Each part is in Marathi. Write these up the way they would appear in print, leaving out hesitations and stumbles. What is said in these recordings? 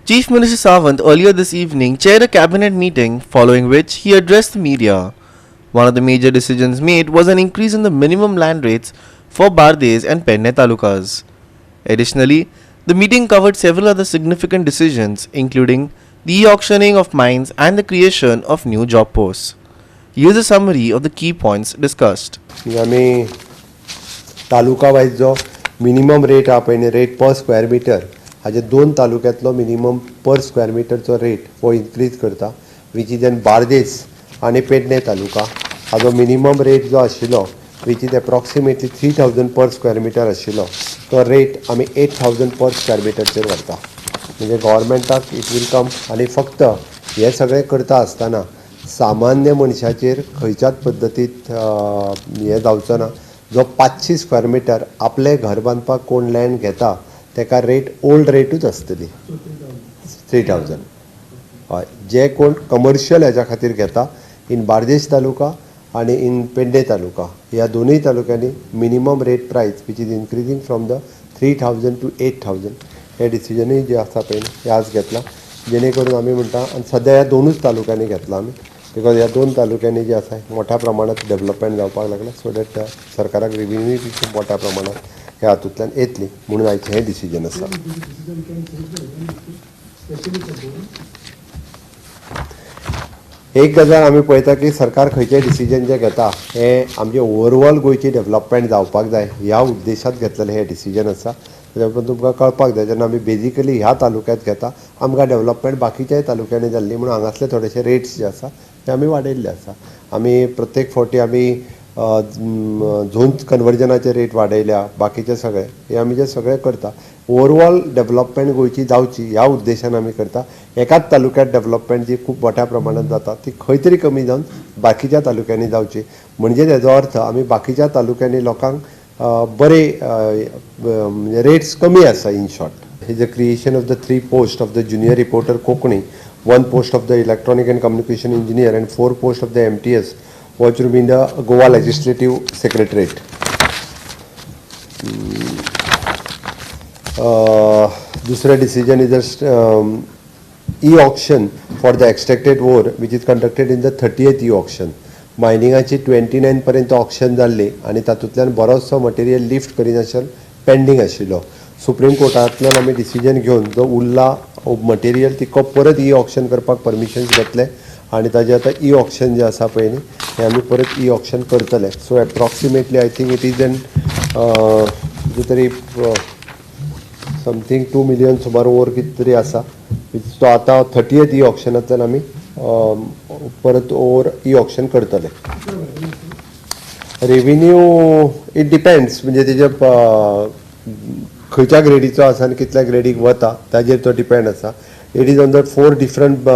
Chief Minister Sawant earlier this evening chaired a cabinet meeting, following which he addressed the media. One of the major decisions made was an increase in the minimum land rates for Bardes and Penne talukas. Additionally, the meeting covered several other significant decisions, including the e-auctioning of mines and the creation of new job posts. Here's a summary of the key points discussed. आम्ही तालुका वायज जो मिनिमम रेट हा पळय रेट पर स्क्वेअर मिटर हाजे 2 तालुक्यांतलो मिनिमम पर स्क्वेअर मिटरचो रेट हो इन्क्रीज करता, वीच इज इन बार्देस आनी पेडणे तालुका हाजो मिनिमम रेट जो आशिल्लो which is approximately 3000 per square metre आशिल्लो तो रेट आमी 8000 पर स्क्वेअर मिटरचेर व्हरता. म्हणजे गव्हर्मेंटाक इट वील कम. आनी फक्त हे सगळें करता आसतना सामान्य मनशाचेर खंयच्याच पद्दतीत हे जावचो ना. जो 500 स्क्वेअर मिटर आपले घर बांदपाक कोण लँड घेता तेका रेट ओल्ड रेटूच आसतली 3000. हय, जे कोण कमर्शियल हेच्या खातीर घेता इन बार्देस तालुका आनी इन पेडणे तालुका ह्या दोनूय तालुक्यांनी minimum rate price which is increasing from the 3000 to 8000 हे डिसिजनूय जे आसा पळय हे आज घेतला, जेणे करून आमी म्हणटा. आनी सद्या ह्या दोनूच तालुक्यांनी घेतला आमी, बिकॉज ह्या 2 तालुक्यांनी जे आसा मोठ्या प्रमाणात डेव्हलपमेंट जावपाक लागला, सो दॅट सरकाराक रेव्हेन्यूय बी खूब मोठ्या प्रमाणात ह्या हातूंतल्यान येतली म्हणून आयचें हें डिसिजन आसा. एक गजाल आमी पळयता की सरकार खंयचें डिसिजन जें घेता हें आमचे ओवरऑल गोंयची डेव्हलपमेंट जावपाक जाय ह्या उद्देशांत घेतलेलें हें डिसिजन आसा. तेच्या बद्दल तुमकां कळपाक जाय, जेन्ना आमी बेजिकली ह्या तालुक्यांत घेता आमकां डेव्हलपमेंट बाकीच्याय तालुक्यांनी जाल्ली म्हणून हांगासले थोडेशे रेट्स जे आसा ते आमी वाडयल्ले आसा. आमी प्रत्येक फावटी आमी झोन कन्वर्जनाचे रेट वाडयल्या, बाकीचे सगळे हे आमी जे सगळें करता ओवरऑल डेव्हलपमेंट गोंयची जावची ह्या उद्देशान आमी करता. एकाच तालुक्यांत डेव्हलपमेंट जी खूब मोठ्या प्रमाणात जाता ती खंय तरी कमी जावन बाकीच्या तालुक्यांनी जावची, म्हणजे तेजो अर्थ आमी बाकीच्या तालुक्यांनी लोकांक बरे रेट्स कमी आसा. In short the creation of the 3 post of the junior reporter Konkani, 1 post of the electronic end communication engineer end 4 post of the MTS which will be in the Goa Legislative Secretariat. Dusra decision is just e-auction for the extracted ore which is conducted in the 30th e-auction. मायनिंगाची 29 पर्यंत ऑक्शन जाल्ली आनी तातूंतल्यान बरोचसो मटेरियल लिफ्ट करिनासतना पेंडींग आशिल्लो. सुप्रीम कोर्टांतल्यान आमी डिसिजन घेवन जो उरला मटेरियल तिको परत ई-ऑक्शन करपाक परमिशन घेतले आनी ताजे आतां ई-ऑक्शन जे आसा पळय न्ही हें आमी परत ई-ऑक्शन करतले. So approximately I think it is an कितें तरी समथींग 2 मिलियन सुमार ओवर कितें तरी आसा. सो आतां 30th ई-ऑक्शनांतल्यान आमी परत ओवर ई-ऑक्शन करतले. रेव्हेन्यू इट डिपेंड्स, म्हणजे तेजे खंयच्या ग्रेडीचो आसा आनी कितल्या ग्रेडीक वता ताजेर तो डिपेंड आसा. It is on the 4 different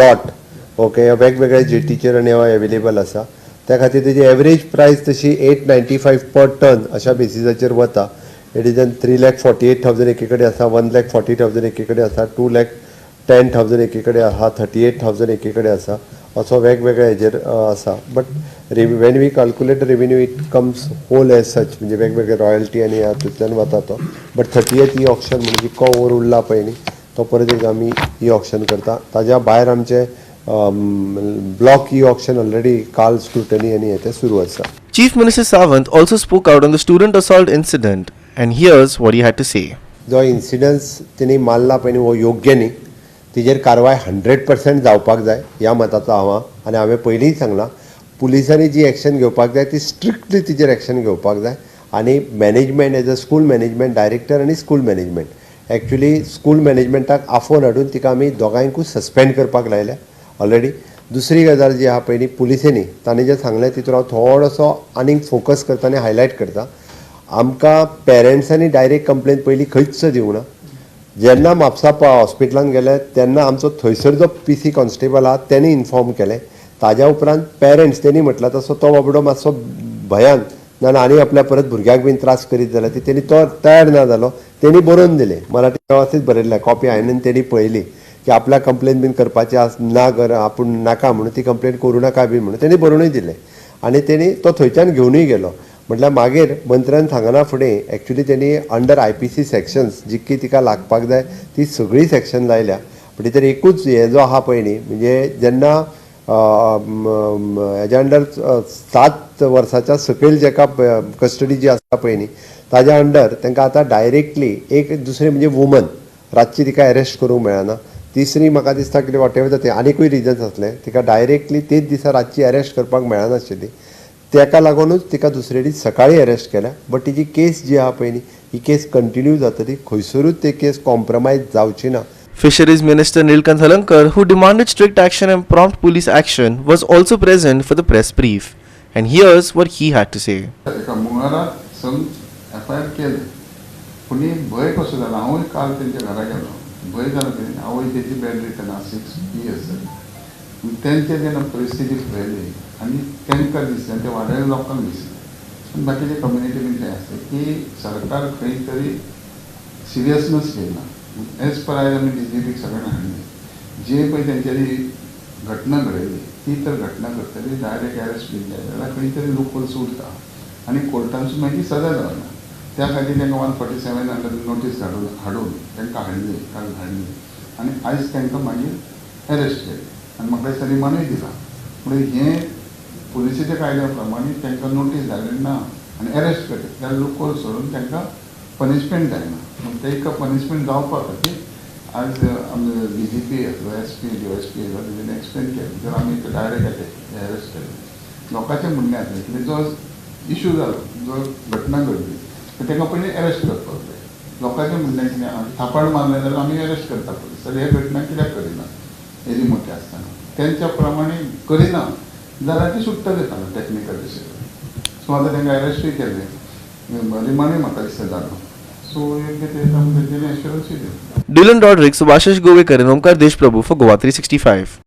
lot. Okay, वेगवेगळ्या जेटीचेर आनी एवेलेबल आसा. त्या खातीर तेजी एवरेज प्रायस तशी 895 पर टन अशा बेसिसाचेर वता. इट इज एन 3,48,000 एके कडेन आसा, 1,40,000 एके कडेन आसा, 2,10,000 एके कडेन आसा, 38,000 एके कडेन आसा. असो वेगवेगळ्या हेजेर आसा. But when we calculate revenue it comes whole as such, म्हणजे वेगवेगळे रॉयल्टी आनी हातूंतल्यान वता तो. बट 30th ई-ऑक्शन म्हणजे जितको ओवर उरला पळय न्ही तो परत एक आमी ई-ऑक्शन करता. ताज्या भायर आमचे block e-auction already काल scrutiny आनी हें सुरू आसा. Chief Minister Sawant also spoke out on the student assault incident, and here's what he had to say. जो इन्सिडन्स तेणी मारला पळय न्ही हो योग्य न्ही, तेजेर कारवाय 100% जावपाक जाय ह्या मताचो हांव. आनी हांवें पयलींय सांगलां पुलिसांनी जी एक्शन घेवपाक जाय ती स्ट्रिक्टली तेजेर एक्शन घेवपाक जाय. आनी management as a school management director आनी स्कूल मॅनेजमेंट एक्चुली स्कूल मॅनेजमेंटाक आफोन हाडून तिका आमी दोगांयकूय सस्पेंड करपाक लायल्या ऑलरेडी. दुसरी गजाल जी आहा पळय न्ही पुलिसांनी ताणें जें सांगलें तितून हांव थोडोसो आनीक फोकस करता आनी हायलायट करता. आमकां पेरंट्सांनी डायरेक्ट कंप्लेन पयलीं खंयच दिवंक ना. जेन्ना म्हापसा हॉस्पिटलांत गेले तेन्ना आमचो थंयसर जो PC कॉन्स्टेबल आहा तेणी इन्फॉर्म केलें. ताज्या उपरांत पेरंट्स तेणी म्हटलं तसो तो बाबडो मातसो भयान ना आनी आपल्या परत भुरग्याक बीन त्रास करीत जाल्यार ती तेणी तो तयार ना जालो. तेणी बरोवन दिलें, मराठी व्यवस्थीत बरयल्लें, कॉपी हांवें तेणी पळयली की आपल्या कंप्लेन बीन करपाची ना कर आपूण नाका म्हणून ती कंप्लेन करूं नाका बीन म्हणून तेणी बरोवनूय दिलें. आनी तेणी तो थंयच्यान घेवनूय गेलो. म्हटल्यार मागीर मंत्र्यान सांगना फुडें एक्चुली त्यांनी अंडर IPC सेक्शन्स जितकी तिका लागपाक जाय ती सगळी सेक्शन लायल्या. पण तर एकूच हे जो आहा पळय न्ही म्हणजे जेन्ना हेज्या अंडर 7 वर्साच्या सकयल जेका कस्टडी जी आसता पळय न्ही ताज्या अंडर तांकां आतां डायरेक्टली एक दुसरें म्हणजे वुमन रातची तिका अरेस्ट करूंक मेळना. तिसरी म्हाका दिसता कितें वॉटेवर तें आनीकूय रिजन्स आसलें तिका डायरेक्टली तेच दिसा रातची अरेस्ट करपाक मेळनाशिल्ली. ताका लागूनच तिका दुसरे दीस सकाळी अरेस्ट केल्या. बट तिची केस जी आहा पळय न्ही ही केस कंटिन्यू जातली. खंयसरूच ती केस कॉम्प्रमायज जावची ना. Fisheries Minister Nilkant Halankar, who demanded strict action and prompt police action, was also present for the press brief. And here's what he had to say. एका मंगळारात सम FIR केले पूण भंय कसो जाला. हांवूय काल तेंच्या घरा गेलो. भंय जालो कितें आवय तेजी बॅड रिटर्न आहा 6 years तेंचे जेन्ना परिस्थिती पळयली आनी तांकां दिसलें ते वाड्यार लोकांक दिसलें बाकीचे कम्युनिटी बीन ते आसले की सरकार खंय तरी सिरियसनस घेयना. एज पर आयज आमी DGPक सगळ्यांक हाडले जे पळय तेंच्यानी घटना घडयली ती तर घटना करतली डायरेक्ट अरेस्ट बीन जाय जाल्यार खंय तरी लूपहोल्स उरता आनी कोर्टानसून मागीर सजा जावना. त्या खातीर तांकां 147 अंडर नोटीस हाडून तांकां हाडली काल हाडली आनी आयज तांकां मागीर अरेस्ट केली आनी म्हाका दिसता रिमांडूय दिला. पूण हें पुलिसेच्या कायद्या प्रमाणे तांकां नोटीस धाडली ना आनी अरेस्ट केली जाल्यार लूपहोल सोडून तांकां पनिशमेंट जायना. तांकां पनिशमेंट जावपा खातीर आज आमचो DGP येतलो SP DOSP येतलो तेणें एक्सप्लेन केलें जर आमी डायरेक्ट अरेस्ट केलें. लोकांचें म्हणणें आसलें की जो इशू जालो जो घटना घडली तांकां पयलीं अरेस्ट करपाक जाय. लोकांचें म्हणणें कितें थापण मारलें जाल्यार आमी अरेस्ट करता पुलीस जाल्यार हे घटना कित्याक करिना हेजी मोठी आसतना तेंच्या प्रमाणे करिना जाल्यार ती सुट्टा दिता टॅक्निकल डिसिजन. सो आतां तांकां अरेस्टूय केलें रिमांडूय म्हाका दिसता जालो. सो योग्य ते तांकां एश्युरन्सूय दिलें. Dylan Roderick, Subhashish Govekar and Omkar Deshprabhu for Goa 365.